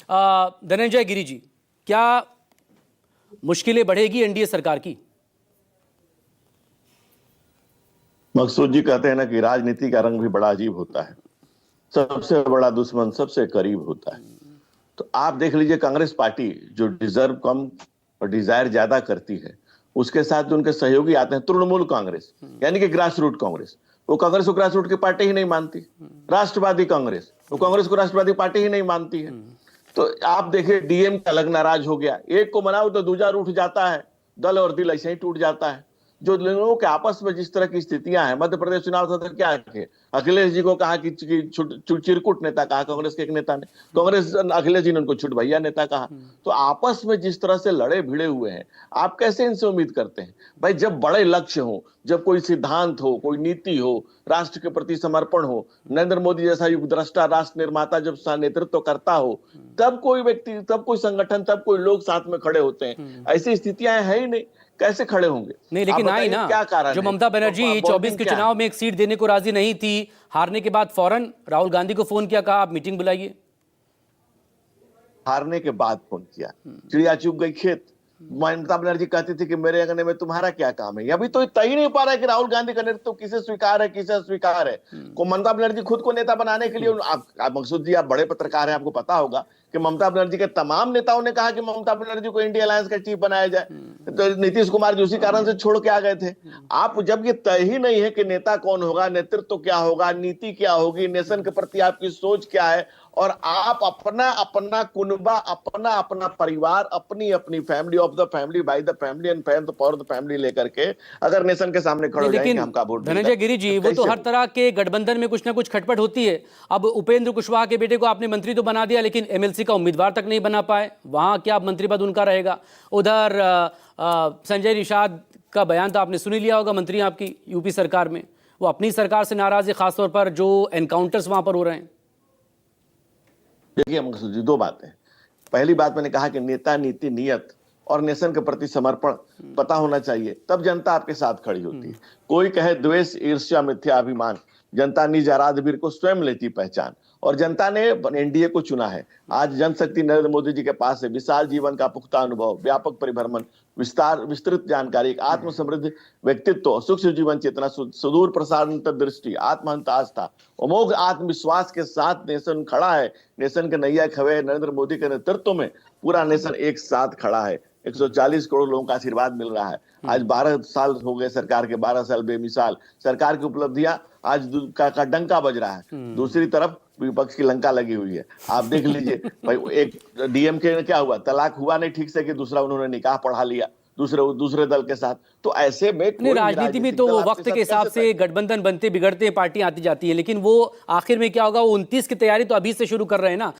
धनंजय गिरी जी, क्या मुश्किलें बढ़ेगी एनडीए सरकार की? मकसूद जी कहते हैं ना कि राजनीति का रंग भी बड़ा अजीब होता है। सबसे बड़ा दुश्मन सबसे करीब होता है। तो आप देख लीजिए, कांग्रेस पार्टी जो डिजर्व कम और डिजायर ज्यादा करती है, उसके साथ जो उनके सहयोगी आते हैं, तृणमूल कांग्रेस यानी कि ग्रास रूट कांग्रेस, वो कांग्रेस को ग्रास रूट की पार्टी ही नहीं मानती। राष्ट्रवादी कांग्रेस, वो कांग्रेस को राष्ट्रवादी पार्टी ही नहीं मानती है। तो आप देखिए, डीएम का अलग नाराज हो गया, एक को मनाओ तो दूजा रूठ जाता है, दल और दिल ऐसे ही टूट जाता है। जो लोगों के आपस में जिस तरह की स्थितियां हैं, मध्य प्रदेश चुनाव था तो क्या किए, अखिलेश जी को कहा कि चिरकुट नेता कहा कांग्रेस के एक नेता ने, कांग्रेस अखिलेश जी ने उनको छुट भैया नेता कहा। तो आपस में जिस तरह से लड़े भिड़े हुए हैं, आप कैसे इनसे उम्मीद करते हैं भाई? जब बड़े लक्ष्य हो, जब कोई सिद्धांत हो, कोई नीति हो, राष्ट्र के प्रति समर्पण हो, नरेंद्र मोदी जैसा युगद्रष्टा राष्ट्र निर्माता जब नेतृत्व करता हो, तब कोई व्यक्ति, तब कोई संगठन, तब कोई लोग साथ में खड़े होते हैं। ऐसी स्थितियां है ही नहीं, कैसे खड़े होंगे? नहीं, लेकिन आई ना, क्या कारण जो है? ममता बनर्जी 24 के चुनाव में एक सीट देने को राजी नहीं थी, हारने के बाद फौरन राहुल गांधी को फोन किया, कहा आप मीटिंग बुलाइए। हारने के बाद फोन किया, चिड़िया चुग गई खेत। ममता बनर्जी कहती थी कि मेरे अंगने में तुम्हारा क्या काम है। अभी तो तय ही नहीं पा रहा है कि राहुल गांधी का नेतृत्व किसे स्वीकार है, किसे अस्वीकार है। को ममता बनर्जी खुद को नेता बनाने के लिए, आप मकसूद जी, आप बड़े पत्रकार हैं, आपको पता होगा कि ममता बनर्जी के तमाम नेताओं ने कहा कि ममता बनर्जी को इंडिया अलायंस का चीफ बनाया जाए। तो नीतीश कुमार जी उसी कारण से छोड़ के आ गए थे। आप जब ये तय ही नहीं है कि नेता कौन होगा, नेतृत्व क्या होगा, नीति क्या होगी, नेशन के प्रति आपकी सोच क्या है, और आप अपना अपना कुनबा, अपना अपना परिवार, अपनी अपनी family, of the family, by the family and for the family लेकर के अगर नेशन के सामने खड़े हो जाएंगे, हमका वोट धनंजय गिरी जी, वो तो हर तरह के गठबंधन में कुछ ना कुछ खटपट होती है। अब उपेंद्र कुशवाहा के बेटे को आपने मंत्री तो बना दिया, लेकिन एमएलसी का उम्मीदवार तक नहीं बना पाए, वहां क्या मंत्री पद उनका रहेगा? उधर संजय निषाद का बयान तो आपने सुन ही लिया होगा, मंत्री आपकी यूपी सरकार में, वो अपनी सरकार से नाराज है, खासतौर पर जो एनकाउंटर्स वहां पर हो रहे हैं। देखिए मकसूद जी, दो बातें। पहली बात, मैंने कहा कि नेता, नीति, नियत और नेशन के प्रति समर्पण पता होना चाहिए, तब जनता आपके साथ खड़ी होती है। कोई कहे द्वेष, ईर्ष्या, मिथ्या अभिमान, जनता निज आराध्य को स्वयं लेती पहचान, और जनता ने एनडीए को चुना है। आज जनशक्ति नरेंद्र मोदी जी के पास है विशाल जीवन का पुख्ता अनुभव, व्यापक परिभ्रमण, विस्तृत जानकारी, आत्म समृद्ध व्यक्तित्व, सूक्ष्म जीवन चेतना, सुदूर प्रसार अंतर्दृष्टि, आत्महंत आस्था, अमोघ आत्मविश्वास के साथ नेशन खड़ा है। नेशन के नैया खवे नरेंद्र मोदी के नेतृत्व में पूरा नेशन एक साथ खड़ा है। 140 करोड़ लोगों का आशीर्वाद मिल रहा है। आज 12 साल हो गए सरकार के, 12 साल बेमिसाल सरकार की उपलब्धियां आज का डंका बज रहा है। दूसरी तरफ विपक्ष की लंका लगी हुई है। आप देख लीजिए भाई, एक डीएमके ने क्या हुआ, तलाक हुआ नहीं ठीक से कि दूसरा उन्होंने निकाह पढ़ा लिया दूसरे दल के साथ। तो ऐसे में नहीं, राजनीति में तो वो वक्त के हिसाब से गठबंधन बनते बिगड़ते पार्टियां आती जाती है, लेकिन वो आखिर में क्या होगा, वो 29 की तैयारी तो अभी से शुरू कर रहे हैं ना।